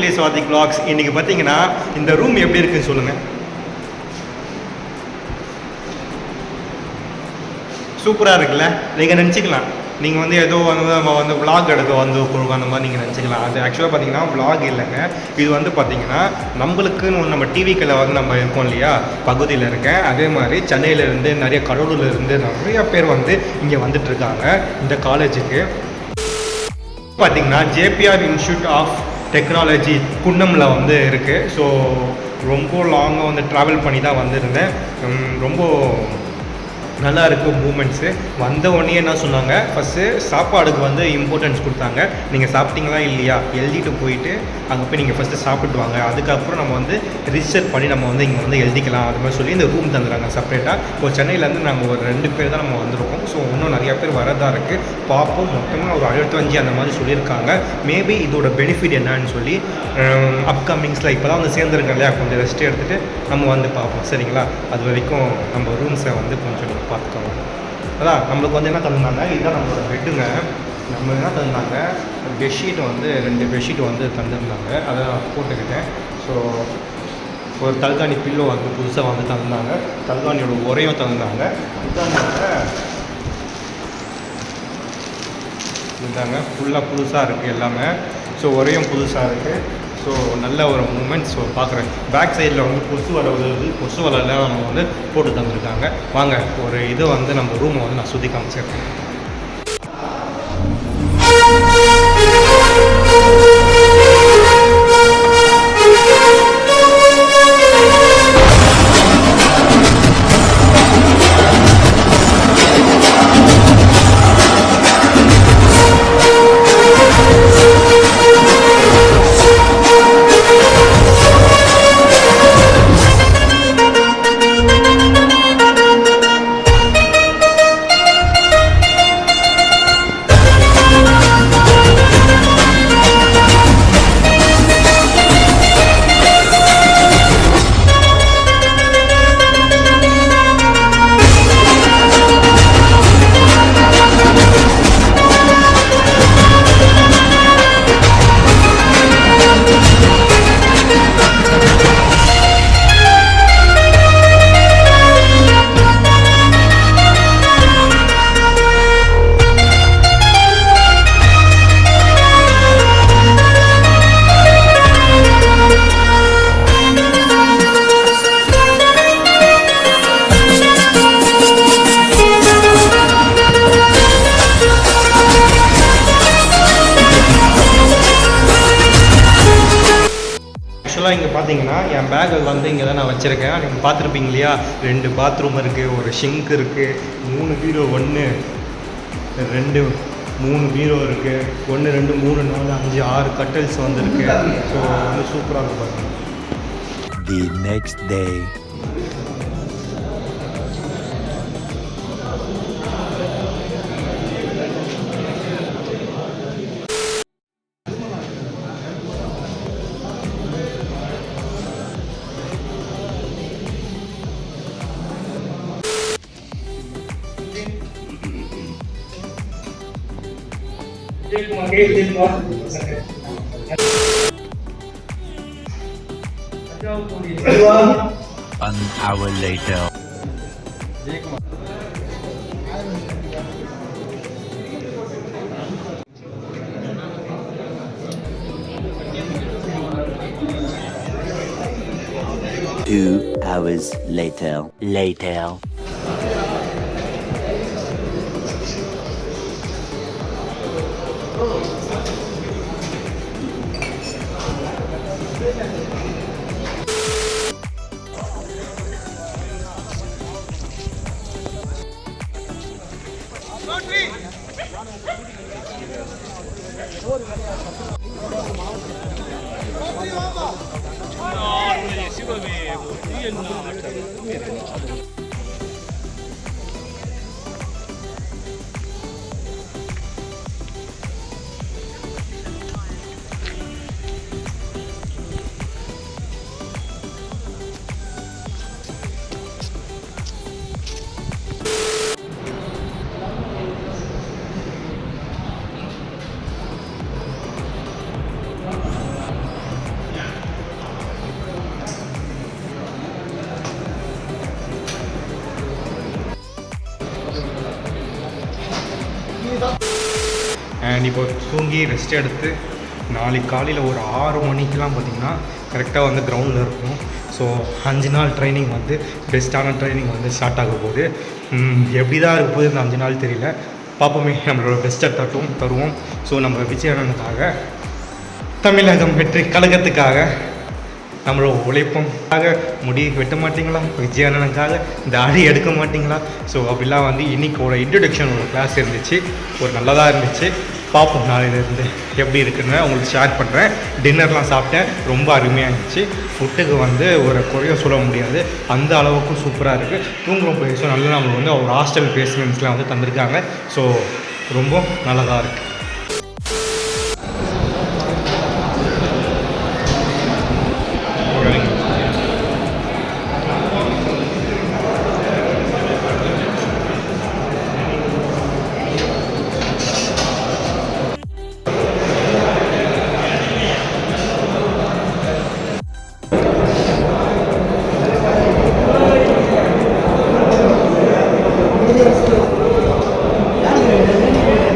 To ஸ்வாதிக் vlogs. இன்றைக்கி பார்த்தீங்கன்னா இந்த ரூம் எப்படி இருக்குன்னு சொல்லுங்கள். சூப்பராக இருக்குல்ல? நீங்கள் நினச்சிக்கலாம் நீங்கள் வந்து ஏதோ வந்து நம்ம வந்து விளாக் எடுக்க வந்து அந்த மாதிரி நீங்கள் நினச்சிக்கலாம். அது ஆக்சுவலாக பார்த்தீங்கன்னா விளாக் இல்லைங்க. இது வந்து பார்த்தீங்கன்னா நம்மளுக்குன்னு ஒன்று நம்ம டிவிக்கில் வந்து நம்ம இருக்கோம் இல்லையா, பகுதியில் இருக்கேன். அதே மாதிரி சென்னையிலேருந்து நிறைய கடலூர்லேருந்து நிறைய பேர் வந்து இங்கே வந்துட்டுருக்காங்க இந்த காலேஜுக்கு. பார்த்தீங்கன்னா ஜேபிஆர் இன்ஸ்டியூட் ஆஃப் டெக்னாலஜி குன்னமில் வந்து இருக்குது. ஸோ ரொம்ப லாங்காக வந்து ட்ராவல் பண்ணி தான் வந்திருந்தேன். ரொம்ப நல்லா இருக்குது மூமெண்ட்ஸு. வந்த உடனே என்ன சொன்னாங்க, ஃபஸ்ட்டு சாப்பாடுக்கு வந்து இம்பார்ட்டன்ஸ் கொடுத்தாங்க. நீங்கள் சாப்பிட்டீங்களா இல்லையா எழுதிட்டு போயிட்டு அங்கே போய் நீங்கள் ஃபஸ்ட்டு சாப்பிட்டு வாங்க, அதுக்கப்புறம் நம்ம வந்து ரிஜிஸ்டர் பண்ணி நம்ம வந்து இங்கே வந்து எழுதிக்கலாம் அது மாதிரி சொல்லி இந்த ரூம் தந்துடுறாங்க செப்பரேட்டாக. இப்போ சென்னையிலேருந்து நாங்கள் ஒரு 2 பேர் தான் நம்ம வந்திருக்கோம். ஸோ இன்னும் நிறையா பேர் வரதாக இருக்குது. பார்ப்போம். மொத்தமாக ஒரு 65 அந்த மாதிரி சொல்லியிருக்காங்க. மேபி இதோட பெனிஃபிட் என்னன்னு சொல்லி அப்கமிங்ஸில் இப்போ தான் வந்து சேர்ந்துருக்கோம் இல்லையா, கொஞ்சம் ரெஸ்ட் எடுத்துகிட்டு நம்ம வந்து பார்ப்போம். சரிங்களா? அது வரைக்கும் நம்ம ரூம்ஸை வந்து கொஞ்சம் பார்த்துக்கோங்க. அதான் நம்மளுக்கு வந்து என்ன தந்தாங்க, இதுதான் நம்மளோட பெட்டுங்க. நம்ம என்ன தந்தாங்க, பெட்ஷீட் வந்து 2 பெட்ஷீட் வந்து தந்துருந்தாங்க. அதை நான் போட்டுக்கிட்டேன். ஸோ ஒரு தல்காணி பில்லோ வந்து புதுசாக வந்து தந்தாங்க. தல்காணியோட உரையும் தந்தாங்க. இதாங்க ஃபுல்லாக புதுசாக இருக்குது எல்லாமே. ஸோ உரையும் புதுசாக இருக்குது. ஸோ நல்ல ஒரு மூமெண்ட். ஸோ பார்க்குறேன் பேக் சைடில் வந்து கொசு வலை உதவுது. கொசு வலைலாம் நம்ம வந்து போட்டு தந்துருக்காங்க. வாங்க ஒரு இது வந்து நம்ம ரூமை வந்து நான் சுற்றி காமிச்சிருக்கேன். இங்கே பார்த்தீங்கன்னா என் பேக் வந்து இங்கே தான் நான் வச்சுருக்கேன். நீங்கள் பார்த்துருப்பீங்க இல்லையா, 2 பாத்ரூம் இருக்குது, ஒரு ஷிங்க் இருக்குது, 3 பீரோ, 1 2 3 பீரோ இருக்குது, 1 2 3 4 5 6 கட்டல்ஸ் வந்துருக்கு. ஸோ வந்து சூப்பராக இருக்கும் பாருங்கள். The next day. An hour later. 2 hours later. And இப்போ தூங்கி ரெஸ்ட் எடுத்து நாளைக்கு காலையில் ஒரு 6 மணிக்கெலாம் பார்த்திங்கன்னா கரெக்டாக வந்து கிரவுண்டில் இருக்கும். ஸோ 5 நாள் ட்ரைனிங் வந்து பெஸ்ட்டான ட்ரைனிங் வந்து ஸ்டார்ட் ஆக போகுது. எப்படி தான் இருக்க போகுது இந்த 5 நாள் தெரியல, பார்ப்போமே. நம்மளோட பெஸ்ட்டை தருவோம். ஸோ நம்ம விஜய் அண்ணனுக்காக, தமிழகம் வெற்றி கழகத்துக்காக நம்மளோட உழைப்பும்காக முடி வெட்ட மாட்டிங்களா, விஜய் அண்ணனுக்காக தாடி எடுக்க மாட்டிங்களா? ஸோ அப்படிலாம் வந்து இன்றைக்கி ஒரு இன்ட்ரடக்ஷன் ஒரு கிளாஸ் இருந்துச்சு, ஒரு நல்லதாக இருந்துச்சு. பார்ப்போம் நாளையிலேருந்து எப்படி இருக்குன்னு உங்களுக்கு ஷேர் பண்ணுறேன். டின்னர்லாம் சாப்பிட்டேன், ரொம்ப அருமையாக இருந்துச்சு. ஃபுட்டுக்கு வந்து ஒரு குறைய சொல்ல முடியாது, அந்த அளவுக்கு சூப்பராக இருக்குது. தூங்குற பிளேஸும் நல்லா நம்மளுக்கு வந்து ஒரு ஹாஸ்டல் பேஸ்மெண்ட்ஸ்லாம் வந்து தந்திருக்காங்க. ஸோ ரொம்ப நல்லதாக இருக்குது.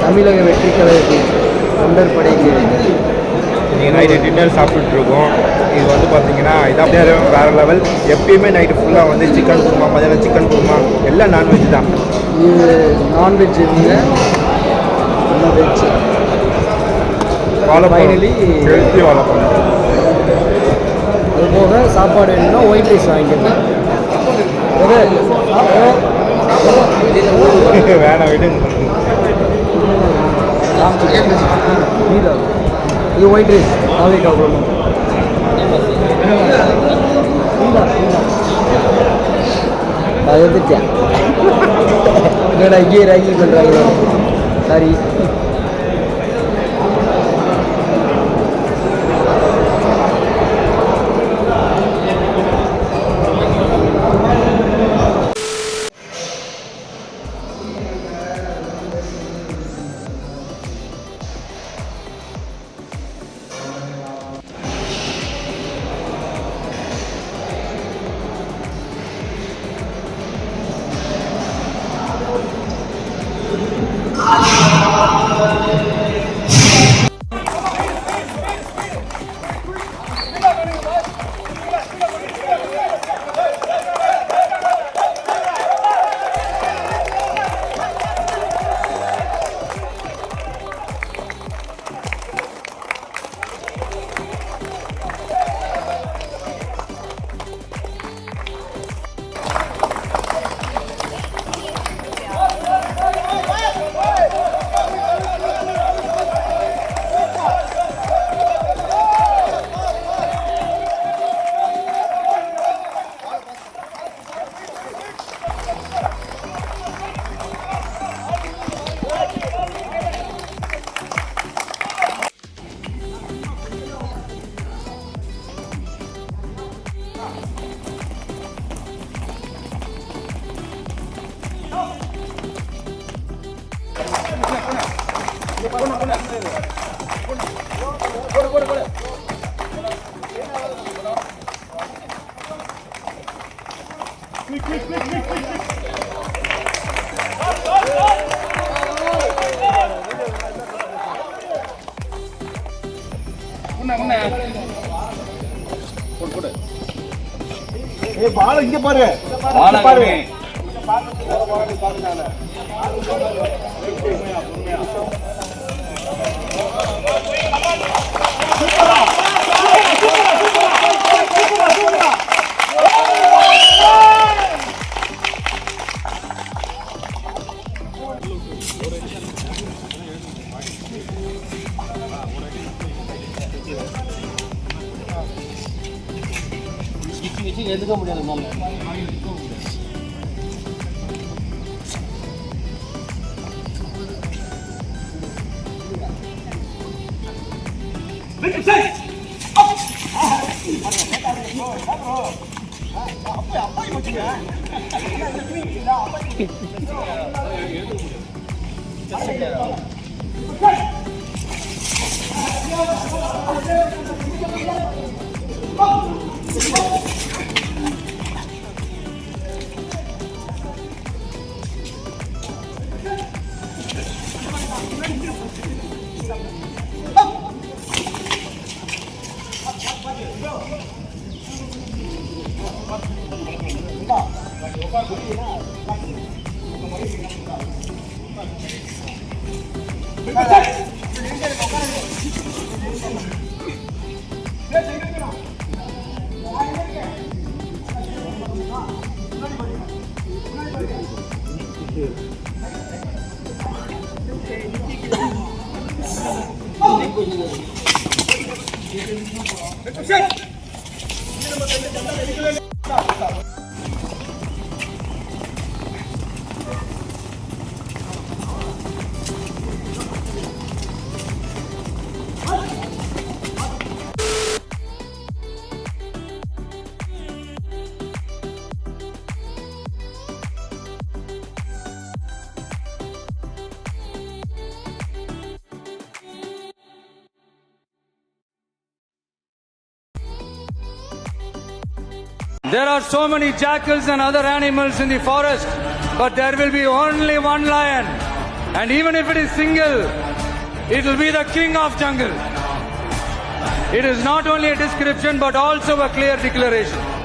தமிழக வெற்றி கழகத்தின் தொண்டர் படைக்கு நீங்கள் நைட்டு டின்னர் சாப்பிட்டுட்ருக்கோம். இது வந்து பார்த்தீங்கன்னா இதான் வேறு லெவல். எப்பயுமே நைட்டு ஃபுல்லாக வந்து சிக்கன் குருமா, மதியானம் சிக்கன் குருமா, எல்லாம் நான்வெஜ் தான். இது நான்வெஜ் இல்லை, வெஜ். ஃபைனலி ஹெல்த்தி வாழைப்பழம். அது போக சாப்பாடு வேணும்னா ஒயிட் ரைஸ் வாங்கிக்கிறேன். வேணாம் விடுங்க. இது ஒயிட் ரைஸ் ஆவேக்கா குழம்பு. அது வந்துட்டேன் என்னடா இங்கே ராகி பண்ணுறாங்க. சாரி. பால் இங்க பாரு, எதுக்க முடியாது. There are so many jackals and other animals in the forest, but there will be only one lion. And even if it is single, it will be the king of jungle. It is not only a description but also a clear declaration.